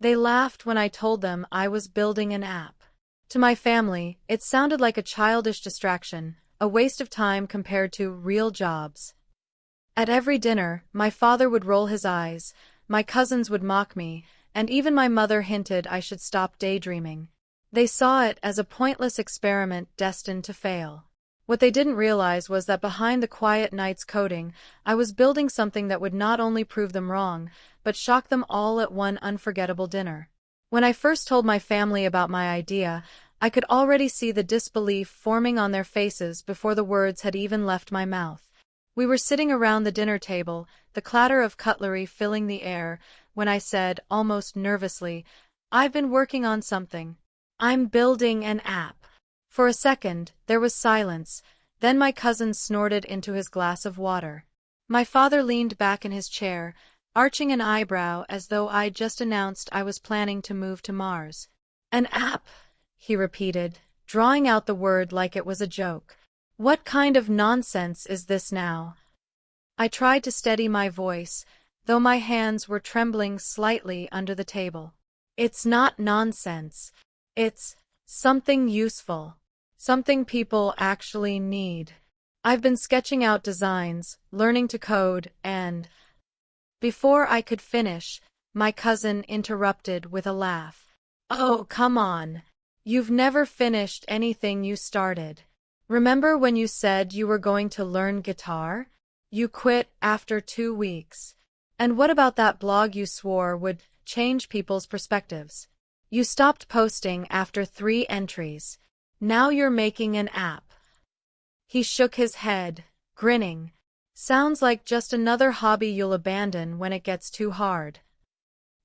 They laughed when I told them I was building an app. To my family, it sounded like a childish distraction, a waste of time compared to real jobs. At every dinner, my father would roll his eyes, my cousins would mock me, and even my mother hinted I should stop daydreaming. They saw it as a pointless experiment destined to fail. What they didn't realize was that behind the quiet night's coding, I was building something that would not only prove them wrong, but shock them all at one unforgettable dinner. When I first told my family about my idea, I could already see the disbelief forming on their faces before the words had even left my mouth. We were sitting around the dinner table, the clatter of cutlery filling the air, when I said, almost nervously, "I've been working on something. I'm building an app." For a second, there was silence, then my cousin snorted into his glass of water. My father leaned back in his chair, arching an eyebrow as though I'd just announced I was planning to move to Mars. "An app," he repeated, drawing out the word like it was a joke. "What kind of nonsense is this now?" I tried to steady my voice, though my hands were trembling slightly under the table. "It's not nonsense. It's something useful. Something people actually need. I've been sketching out designs, learning to code, and—" Before I could finish, my cousin interrupted with a laugh. "Oh, come on. You've never finished anything you started. Remember when you said you were going to learn guitar? You quit after 2 weeks. And what about that blog you swore would change people's perspectives? You stopped posting after 3 entries. Now you're making an app." He shook his head, grinning. "Sounds like just another hobby you'll abandon when it gets too hard."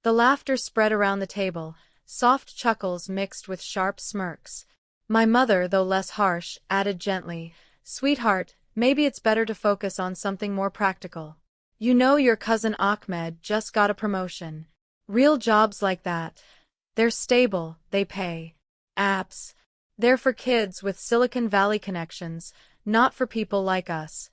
The laughter spread around the table, soft chuckles mixed with sharp smirks. My mother, though less harsh, added gently, "Sweetheart, maybe it's better to focus on something more practical. You know your cousin Ahmed just got a promotion. Real jobs like that. They're stable, they pay. Apps. They're for kids with Silicon Valley connections, not for people like us."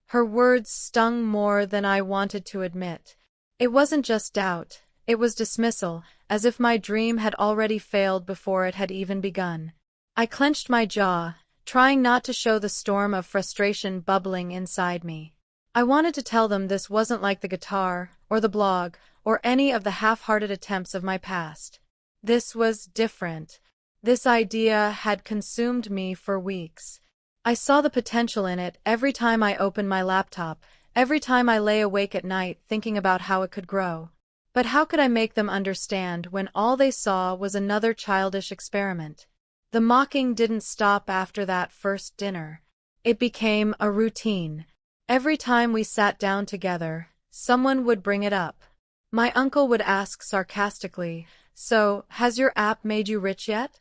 Her words stung more than I wanted to admit. It wasn't just doubt, it was dismissal, as if my dream had already failed before it had even begun. I clenched my jaw, trying not to show the storm of frustration bubbling inside me. I wanted to tell them this wasn't like the guitar, or the blog, or any of the half-hearted attempts of my past. This was different. This idea had consumed me for weeks. I saw the potential in it every time I opened my laptop, every time I lay awake at night thinking about how it could grow. But how could I make them understand when all they saw was another childish experiment? The mocking didn't stop after that first dinner. It became a routine. Every time we sat down together, someone would bring it up. My uncle would ask sarcastically, "So, has your app made you rich yet?"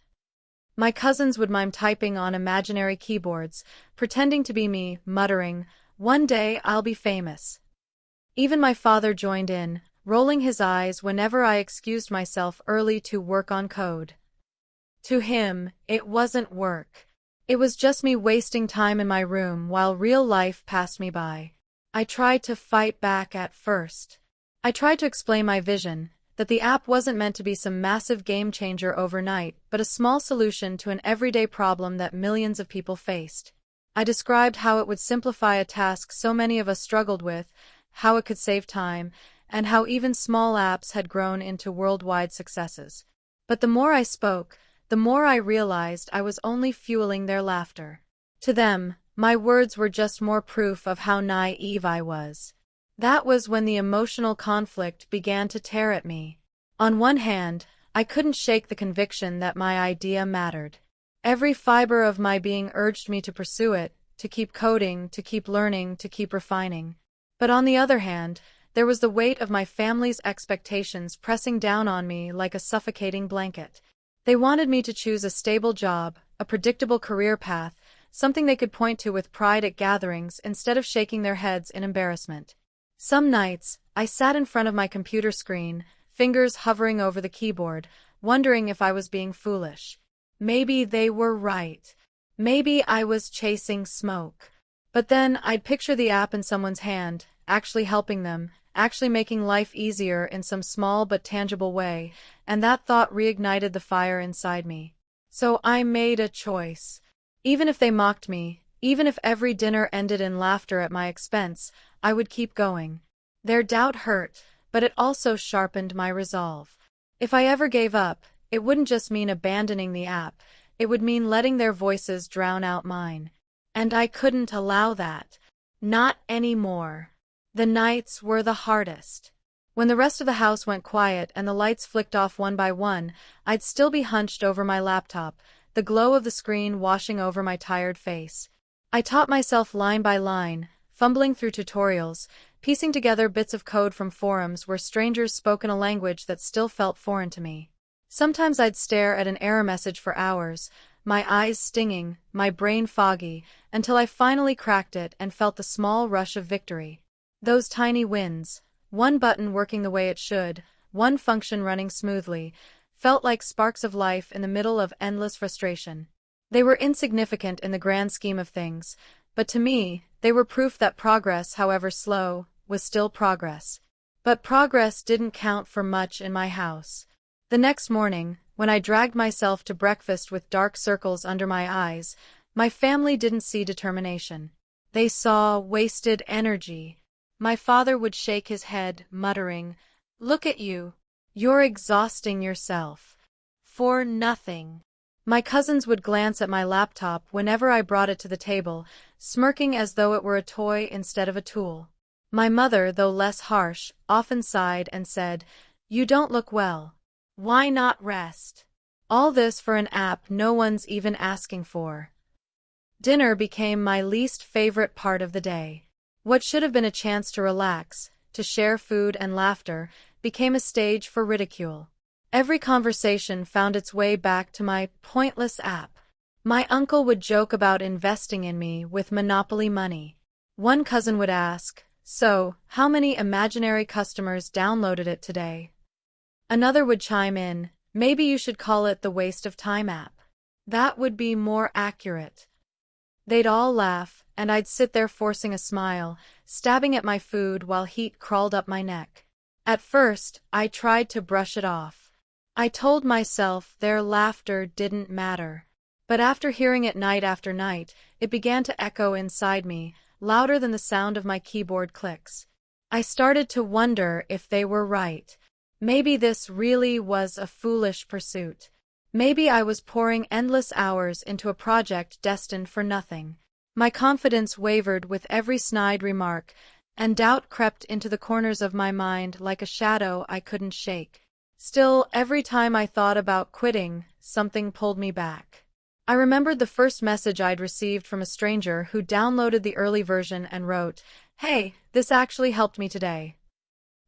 My cousins would mime typing on imaginary keyboards, pretending to be me, muttering, "One day I'll be famous." Even my father joined in, rolling his eyes whenever I excused myself early to work on code. To him, it wasn't work. It was just me wasting time in my room while real life passed me by. I tried to fight back at first. I tried to explain my vision, that the app wasn't meant to be some massive game changer overnight, but a small solution to an everyday problem that millions of people faced. I described how it would simplify a task so many of us struggled with, how it could save time, and how even small apps had grown into worldwide successes. But the more I spoke, the more I realized I was only fueling their laughter. To them, my words were just more proof of how naive I was. That was when the emotional conflict began to tear at me. On one hand, I couldn't shake the conviction that my idea mattered. Every fiber of my being urged me to pursue it, to keep coding, to keep learning, to keep refining. But on the other hand, there was the weight of my family's expectations pressing down on me like a suffocating blanket. They wanted me to choose a stable job, a predictable career path, something they could point to with pride at gatherings instead of shaking their heads in embarrassment. Some nights, I sat in front of my computer screen, fingers hovering over the keyboard, wondering if I was being foolish. Maybe they were right. Maybe I was chasing smoke. But then I'd picture the app in someone's hand, actually helping them, actually making life easier in some small but tangible way, and that thought reignited the fire inside me. So I made a choice. Even if they mocked me, even if every dinner ended in laughter at my expense, I would keep going. Their doubt hurt, but it also sharpened my resolve. If I ever gave up, it wouldn't just mean abandoning the app, it would mean letting their voices drown out mine. And I couldn't allow that. Not anymore. The nights were the hardest. When the rest of the house went quiet and the lights flicked off one by one, I'd still be hunched over my laptop, the glow of the screen washing over my tired face. I taught myself line by line, fumbling through tutorials, piecing together bits of code from forums where strangers spoke in a language that still felt foreign to me. Sometimes I'd stare at an error message for hours, my eyes stinging, my brain foggy, until I finally cracked it and felt the small rush of victory. Those tiny wins, one button working the way it should, one function running smoothly, felt like sparks of life in the middle of endless frustration. They were insignificant in the grand scheme of things, but to me, they were proof that progress, however slow, was still progress. But progress didn't count for much in my house. The next morning, when I dragged myself to breakfast with dark circles under my eyes, my family didn't see determination. They saw wasted energy. My father would shake his head, muttering, "Look at you. You're exhausting yourself. For nothing." My cousins would glance at my laptop whenever I brought it to the table, smirking as though it were a toy instead of a tool. My mother, though less harsh, often sighed and said, "You don't look well. Why not rest?" All this for an app no one's even asking for. Dinner became my least favorite part of the day. What should have been a chance to relax, to share food and laughter, became a stage for ridicule. Every conversation found its way back to my pointless app. My uncle would joke about investing in me with Monopoly money. One cousin would ask, "So, how many imaginary customers downloaded it today?" Another would chime in, "Maybe you should call it the waste of time app. That would be more accurate." They'd all laugh, and I'd sit there forcing a smile, stabbing at my food while heat crawled up my neck. At first, I tried to brush it off. I told myself their laughter didn't matter. But after hearing it night after night, it began to echo inside me, louder than the sound of my keyboard clicks. I started to wonder if they were right. Maybe this really was a foolish pursuit. Maybe I was pouring endless hours into a project destined for nothing. My confidence wavered with every snide remark, and doubt crept into the corners of my mind like a shadow I couldn't shake. Still, every time I thought about quitting, something pulled me back. I remembered the first message I'd received from a stranger who downloaded the early version and wrote, "Hey, this actually helped me today."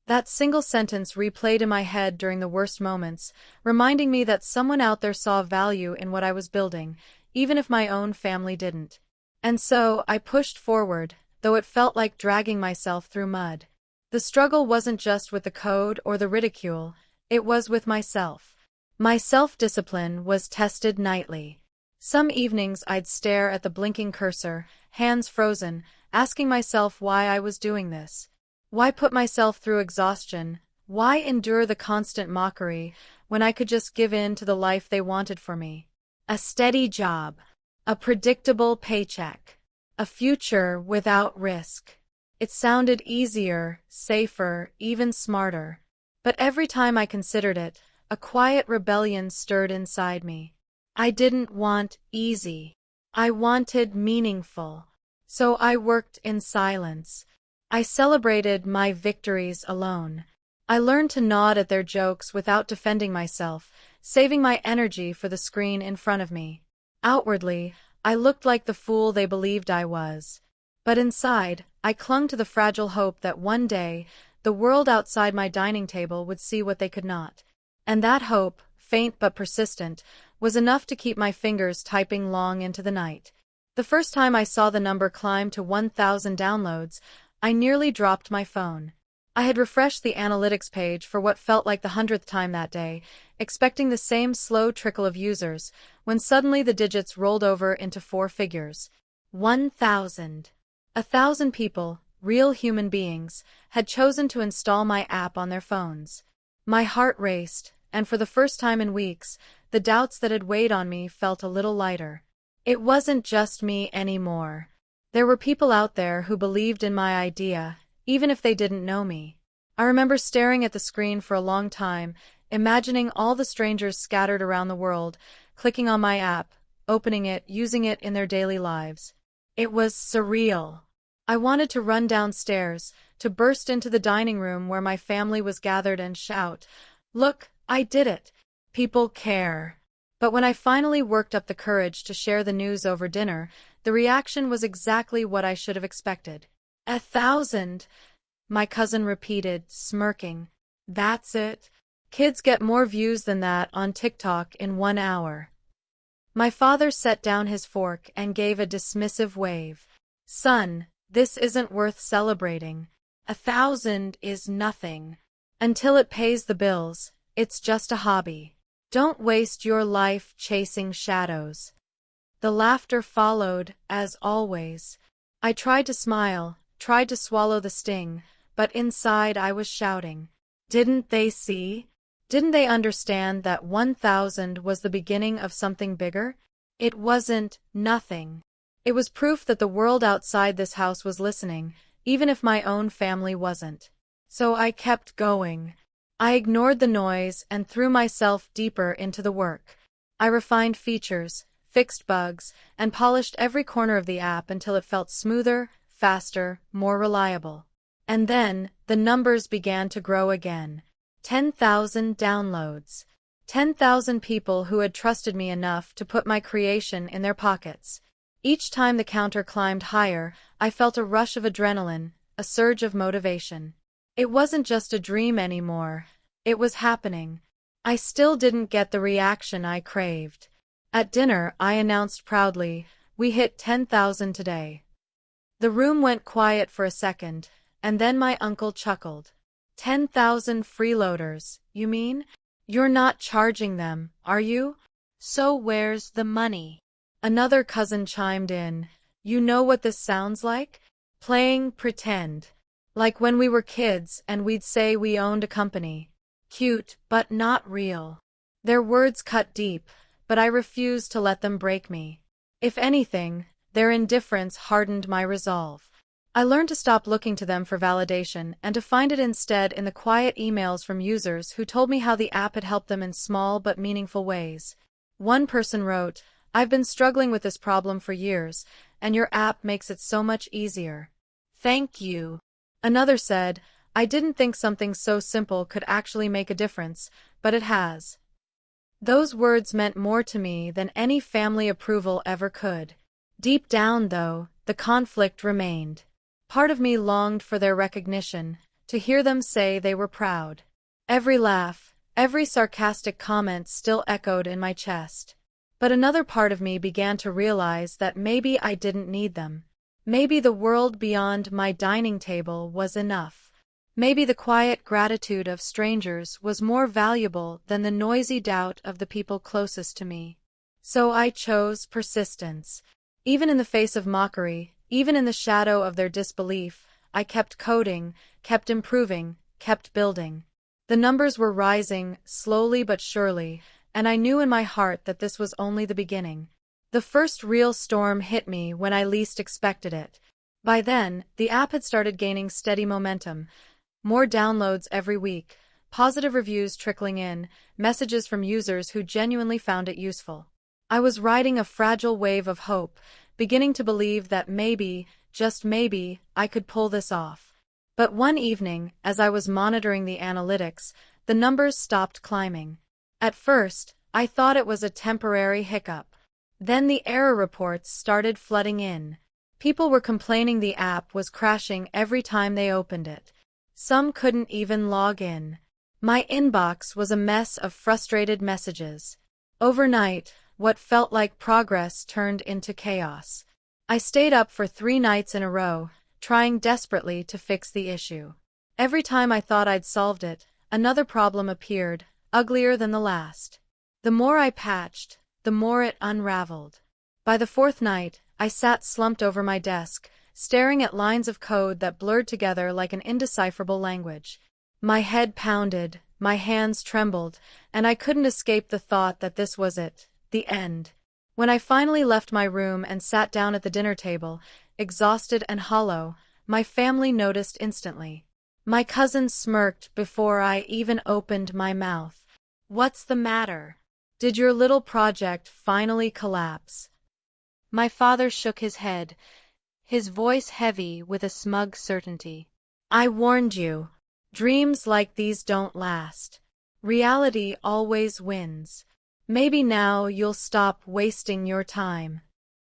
That single sentence replayed in my head during the worst moments, reminding me that someone out there saw value in what I was building, even if my own family didn't. And so, I pushed forward, though it felt like dragging myself through mud. The struggle wasn't just with the code or the ridicule, it was with myself. My self-discipline was tested nightly. Some evenings I'd stare at the blinking cursor, hands frozen, asking myself why I was doing this. Why put myself through exhaustion? Why endure the constant mockery when I could just give in to the life they wanted for me? A steady job. A predictable paycheck. A future without risk. It sounded easier, safer, even smarter. But every time I considered it, a quiet rebellion stirred inside me. I didn't want easy. I wanted meaningful. So I worked in silence. I celebrated my victories alone. I learned to nod at their jokes without defending myself, saving my energy for the screen in front of me. Outwardly, I looked like the fool they believed I was. But inside, I clung to the fragile hope that one day, the world outside my dining table would see what they could not. And that hope, faint but persistent, was enough to keep my fingers typing long into the night. The first time I saw the number climb to 1,000 downloads, I nearly dropped my phone. I had refreshed the analytics page for what felt like the 100th time that day, expecting the same slow trickle of users, when suddenly the digits rolled over into 4 figures. 1,000. 1,000 people, real human beings, had chosen to install my app on their phones. My heart raced, and for the first time in weeks, the doubts that had weighed on me felt a little lighter. It wasn't just me anymore. There were people out there who believed in my idea, even if they didn't know me. I remember staring at the screen for a long time, imagining all the strangers scattered around the world, clicking on my app, opening it, using it in their daily lives. It was surreal. I wanted to run downstairs, to burst into the dining room where my family was gathered and shout, "Look, I did it! People care." But when I finally worked up the courage to share the news over dinner, the reaction was exactly what I should have expected. 1,000, my cousin repeated, smirking. That's it. Kids get more views than that on TikTok in 1 hour. My father set down his fork and gave a dismissive wave. Son, this isn't worth celebrating. 1,000 is nothing. Until it pays the bills, it's just a hobby. Don't waste your life chasing shadows. The laughter followed, as always. I tried to smile, tried to swallow the sting, but inside I was shouting. Didn't they see? Didn't they understand that 1,000 was the beginning of something bigger? It wasn't nothing. It was proof that the world outside this house was listening, even if my own family wasn't. So I kept going. I ignored the noise and threw myself deeper into the work. I refined features, fixed bugs, and polished every corner of the app until it felt smoother, faster, more reliable. And then, the numbers began to grow again. 10,000 downloads. 10,000 people who had trusted me enough to put my creation in their pockets. Each time the counter climbed higher, I felt a rush of adrenaline, a surge of motivation. It wasn't just a dream anymore. It was happening. I still didn't get the reaction I craved. At dinner, I announced proudly, "We hit 10,000 today." The room went quiet for a second, and then my uncle chuckled. 10,000 freeloaders, you mean? You're not charging them, are you? So where's the money? Another cousin chimed in. You know what this sounds like? Playing pretend. Like when we were kids and we'd say we owned a company. Cute, but not real. Their words cut deep, but I refused to let them break me. If anything, their indifference hardened my resolve. I learned to stop looking to them for validation and to find it instead in the quiet emails from users who told me how the app had helped them in small but meaningful ways. One person wrote, "I've been struggling with this problem for years, and your app makes it so much easier. Thank you." Another said, "I didn't think something so simple could actually make a difference, but it has." Those words meant more to me than any family approval ever could. Deep down, though, the conflict remained. Part of me longed for their recognition, to hear them say they were proud. Every laugh, every sarcastic comment still echoed in my chest. But another part of me began to realize that maybe I didn't need them. Maybe the world beyond my dining table was enough. Maybe the quiet gratitude of strangers was more valuable than the noisy doubt of the people closest to me. So I chose persistence. Even in the face of mockery, even in the shadow of their disbelief, I kept coding, kept improving, kept building. The numbers were rising, slowly but surely, and I knew in my heart that this was only the beginning. The first real storm hit me when I least expected it. By then, the app had started gaining steady momentum. More downloads every week, positive reviews trickling in, messages from users who genuinely found it useful. I was riding a fragile wave of hope, beginning to believe that maybe, just maybe, I could pull this off. But one evening, as I was monitoring the analytics, the numbers stopped climbing. At first, I thought it was a temporary hiccup. Then the error reports started flooding in. People were complaining the app was crashing every time they opened it. Some couldn't even log in. My inbox was a mess of frustrated messages. Overnight, what felt like progress turned into chaos. I stayed up for 3 nights in a row, trying desperately to fix the issue. Every time I thought I'd solved it, another problem appeared, uglier than the last. The more I patched, the more it unraveled. By the 4th night, I sat slumped over my desk, staring at lines of code that blurred together like an indecipherable language. My head pounded, my hands trembled, and I couldn't escape the thought that this was it, the end. When I finally left my room and sat down at the dinner table, exhausted and hollow, my family noticed instantly. My cousin smirked before I even opened my mouth. "What's the matter? Did your little project finally collapse?" My father shook his head, his voice heavy with a smug certainty. "I warned you. Dreams like these don't last. Reality always wins. Maybe now you'll stop wasting your time."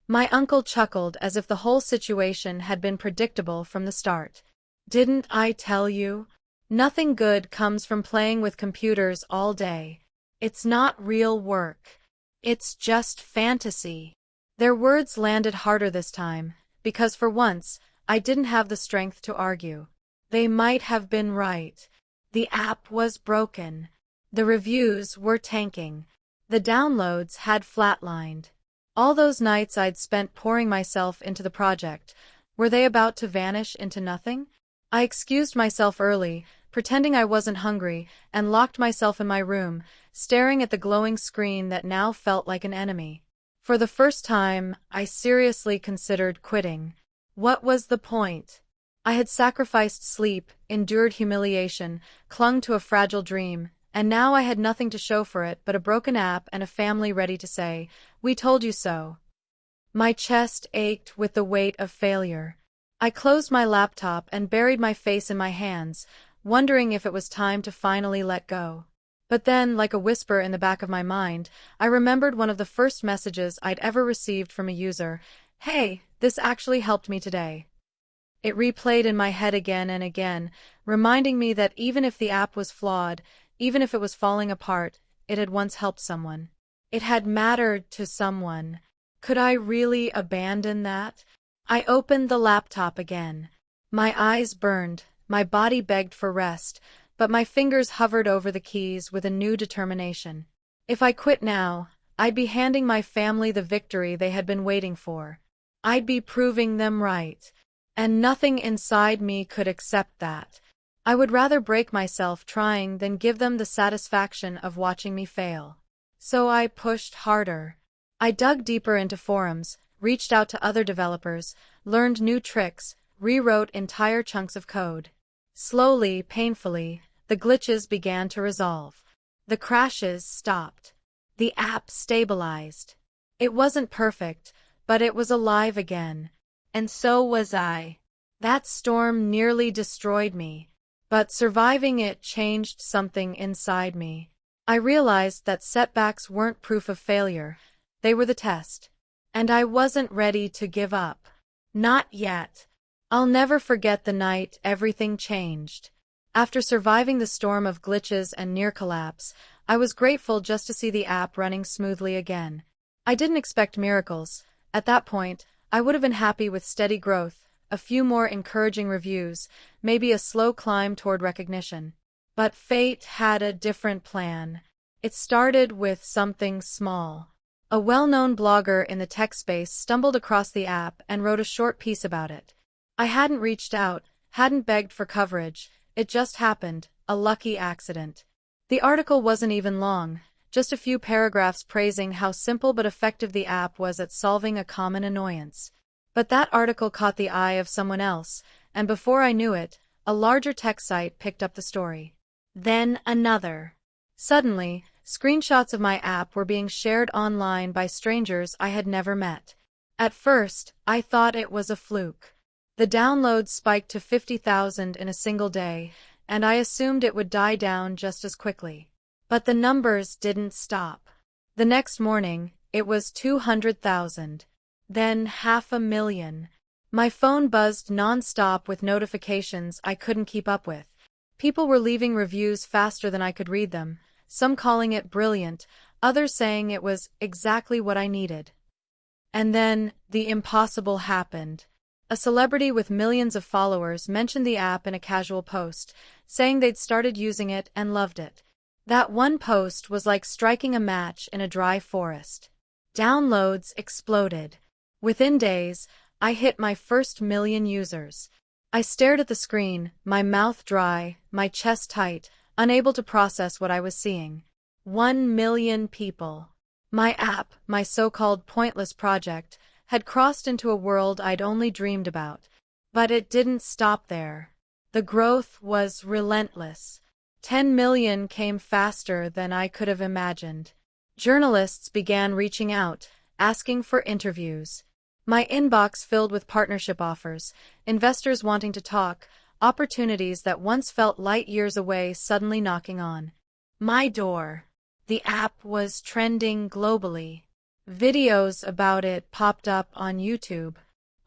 My uncle chuckled as if the whole situation had been predictable from the start. "Didn't I tell you? Nothing good comes from playing with computers all day. It's not real work. It's just fantasy." Their words landed harder this time, because for once, I didn't have the strength to argue. They might have been right. The app was broken. The reviews were tanking. The downloads had flatlined. All those nights I'd spent pouring myself into the project, were they about to vanish into nothing? I excused myself early, pretending I wasn't hungry, and locked myself in my room, staring at the glowing screen that now felt like an enemy. For the first time, I seriously considered quitting. What was the point? I had sacrificed sleep, endured humiliation, clung to a fragile dream, and now I had nothing to show for it but a broken app and a family ready to say, "We told you so." My chest ached with the weight of failure. I closed my laptop and buried my face in my hands, wondering if it was time to finally let go. But then, like a whisper in the back of my mind, I remembered one of the first messages I'd ever received from a user. "Hey, this actually helped me today." It replayed in my head again and again, reminding me that even if the app was flawed, even if it was falling apart, it had once helped someone. It had mattered to someone. Could I really abandon that? I opened the laptop again. My eyes burned, my body begged for rest, but my fingers hovered over the keys with a new determination. If I quit now, I'd be handing my family the victory they had been waiting for. I'd be proving them right. And nothing inside me could accept that. I would rather break myself trying than give them the satisfaction of watching me fail. So I pushed harder. I dug deeper into forums, reached out to other developers, learned new tricks, rewrote entire chunks of code. Slowly, painfully, the glitches began to resolve. The crashes stopped. The app stabilized. It wasn't perfect, but it was alive again. And so was I. That storm nearly destroyed me, but surviving it changed something inside me. I realized that setbacks weren't proof of failure, they were the test. And I wasn't ready to give up. Not yet. I'll never forget the night everything changed. After surviving the storm of glitches and near collapse, I was grateful just to see the app running smoothly again. I didn't expect miracles. At that point, I would have been happy with steady growth, a few more encouraging reviews, maybe a slow climb toward recognition. But fate had a different plan. It started with something small. A well-known blogger in the tech space stumbled across the app and wrote a short piece about it. I hadn't reached out, hadn't begged for coverage, it just happened, a lucky accident. The article wasn't even long, just a few paragraphs praising how simple but effective the app was at solving a common annoyance. But that article caught the eye of someone else, and before I knew it, a larger tech site picked up the story. Then another. Suddenly, screenshots of my app were being shared online by strangers I had never met. At first, I thought it was a fluke. The downloads spiked to 50,000 in a single day, and I assumed it would die down just as quickly. But the numbers didn't stop. The next morning, it was 200,000. Then 500,000. My phone buzzed non-stop with notifications I couldn't keep up with. People were leaving reviews faster than I could read them, some calling it brilliant, others saying it was exactly what I needed. And then, the impossible happened. A celebrity with millions of followers mentioned the app in a casual post, saying they'd started using it and loved it. That one post was like striking a match in a dry forest. Downloads exploded. Within days, I hit my first million users. I stared at the screen, my mouth dry, my chest tight, unable to process what I was seeing. 1 million people. My app, my so-called pointless project, had crossed into a world I'd only dreamed about. But it didn't stop there. The growth was relentless. 10 million came faster than I could have imagined. Journalists began reaching out, asking for interviews. My inbox filled with partnership offers, investors wanting to talk, opportunities that once felt light years away suddenly knocking on my door. The app was trending globally. Videos about it popped up on YouTube.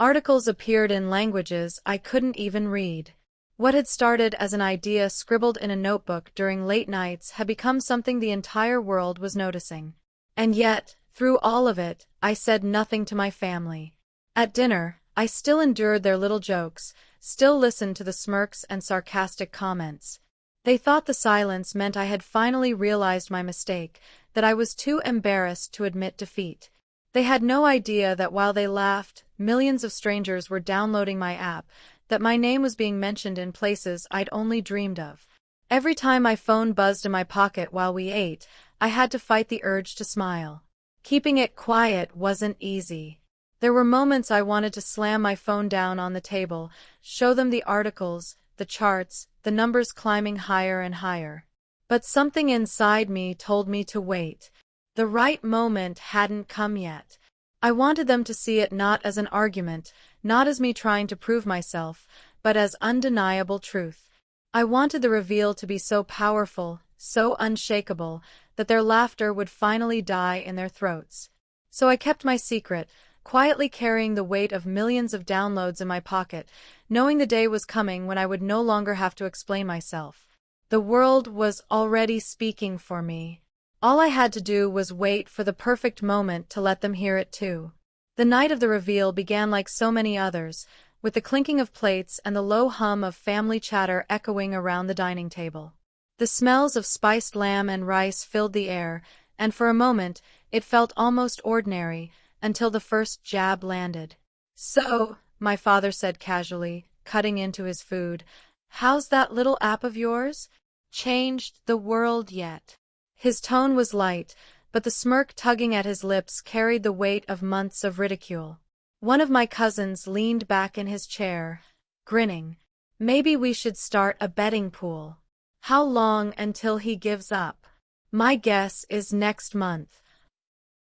Articles appeared in languages I couldn't even read. What had started as an idea scribbled in a notebook during late nights had become something the entire world was noticing. And yet, through all of it, I said nothing to my family. At dinner, I still endured their little jokes, still listened to the smirks and sarcastic comments. They thought the silence meant I had finally realized my mistake, that I was too embarrassed to admit defeat. They had no idea that while they laughed, millions of strangers were downloading my app, that my name was being mentioned in places I'd only dreamed of. Every time my phone buzzed in my pocket while we ate, I had to fight the urge to smile. Keeping it quiet wasn't easy. There were moments I wanted to slam my phone down on the table, show them the articles, the charts, the numbers climbing higher and higher. But something inside me told me to wait. The right moment hadn't come yet. I wanted them to see it not as an argument, not as me trying to prove myself, but as undeniable truth. I wanted the reveal to be so powerful, so unshakable, that their laughter would finally die in their throats. So I kept my secret, quietly carrying the weight of millions of downloads in my pocket, knowing the day was coming when I would no longer have to explain myself. The world was already speaking for me. All I had to do was wait for the perfect moment to let them hear it too. The night of the reveal began like so many others, with the clinking of plates and the low hum of family chatter echoing around the dining table. The smells of spiced lamb and rice filled the air, and for a moment, it felt almost ordinary, until the first jab landed. "So," my father said casually, cutting into his food, "how's that little app of yours? Changed the world yet?" His tone was light, but the smirk tugging at his lips carried the weight of months of ridicule. One of my cousins leaned back in his chair, grinning. "Maybe we should start a betting pool. How long until he gives up? My guess is next month."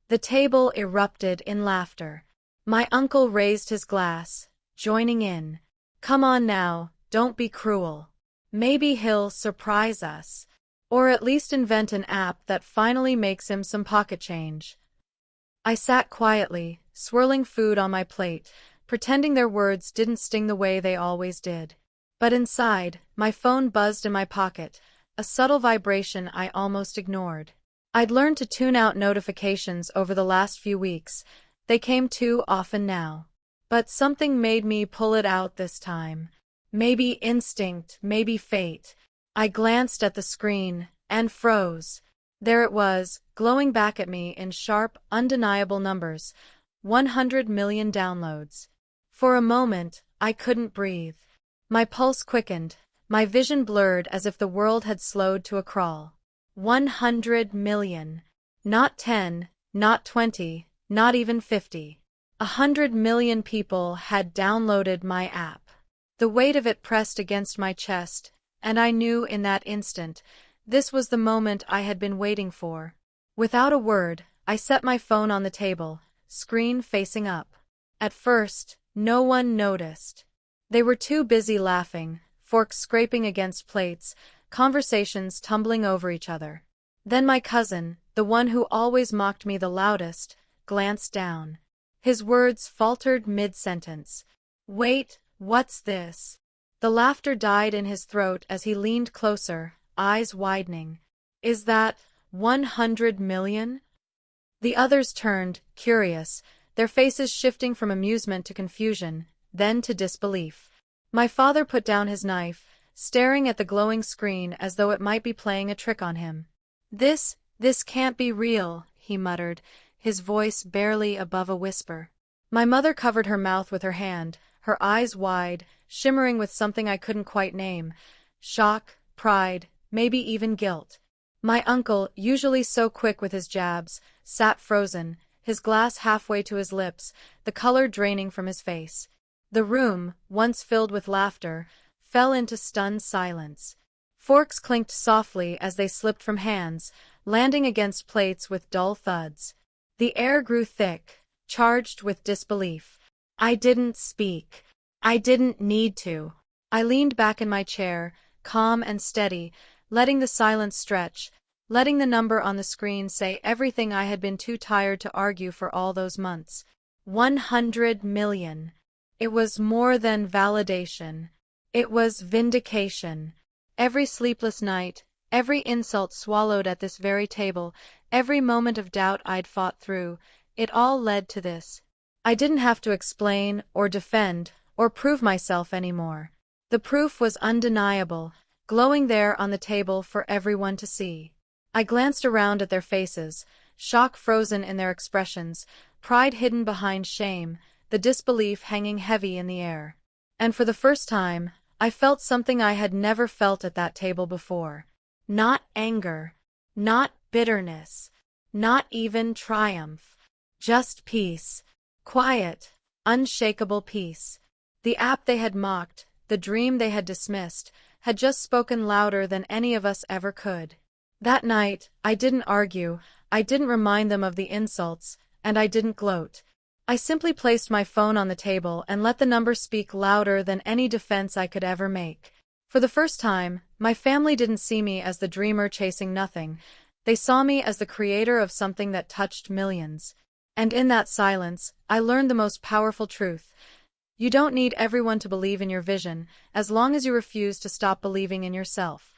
The table erupted in laughter. My uncle raised his glass, joining in. "Come on now, don't be cruel. Maybe he'll surprise us. Or at least invent an app that finally makes him some pocket change." I sat quietly, swirling food on my plate, pretending their words didn't sting the way they always did. But inside, my phone buzzed in my pocket, a subtle vibration I almost ignored. I'd learned to tune out notifications over the last few weeks. They came too often now. But something made me pull it out this time. Maybe instinct, maybe fate. I glanced at the screen and froze. There it was, glowing back at me in sharp, undeniable numbers. 100 million downloads. For a moment, I couldn't breathe. My pulse quickened, my vision blurred as if the world had slowed to a crawl. 100 million. Not 10, not 20, not even 50. 100 million people had downloaded my app. The weight of it pressed against my chest, and I knew in that instant, this was the moment I had been waiting for. Without a word, I set my phone on the table, screen facing up. At first, no one noticed. They were too busy laughing, forks scraping against plates, conversations tumbling over each other. Then my cousin, the one who always mocked me the loudest, glanced down. His words faltered mid-sentence. "Wait, what's this?" The laughter died in his throat as he leaned closer, eyes widening. "Is that 100 million?" The others turned, curious, their faces shifting from amusement to confusion, then to disbelief. My father put down his knife, staring at the glowing screen as though it might be playing a trick on him. This can't be real," he muttered, his voice barely above a whisper. My mother covered her mouth with her hand, her eyes wide, shimmering with something I couldn't quite name. Shock, pride, maybe even guilt. My uncle, usually so quick with his jabs, sat frozen, his glass halfway to his lips, the color draining from his face. The room, once filled with laughter, fell into stunned silence. Forks clinked softly as they slipped from hands, landing against plates with dull thuds. The air grew thick, charged with disbelief. I didn't speak. I didn't need to. I leaned back in my chair, calm and steady, letting the silence stretch, letting the number on the screen say everything I had been too tired to argue for all those months. 100 million. It was more than validation. It was vindication. Every sleepless night, every insult swallowed at this very table, every moment of doubt I'd fought through, it all led to this. I didn't have to explain, or defend, or prove myself anymore. The proof was undeniable, glowing there on the table for everyone to see. I glanced around at their faces, shock frozen in their expressions, pride hidden behind shame, the disbelief hanging heavy in the air. And for the first time, I felt something I had never felt at that table before. Not anger, not bitterness, not even triumph. Just peace. Quiet, unshakable peace. The app they had mocked, the dream they had dismissed, had just spoken louder than any of us ever could. That night, I didn't argue, I didn't remind them of the insults, and I didn't gloat. I simply placed my phone on the table and let the number speak louder than any defense I could ever make. For the first time, my family didn't see me as the dreamer chasing nothing. They saw me as the creator of something that touched millions. And in that silence, I learned the most powerful truth. You don't need everyone to believe in your vision, as long as you refuse to stop believing in yourself.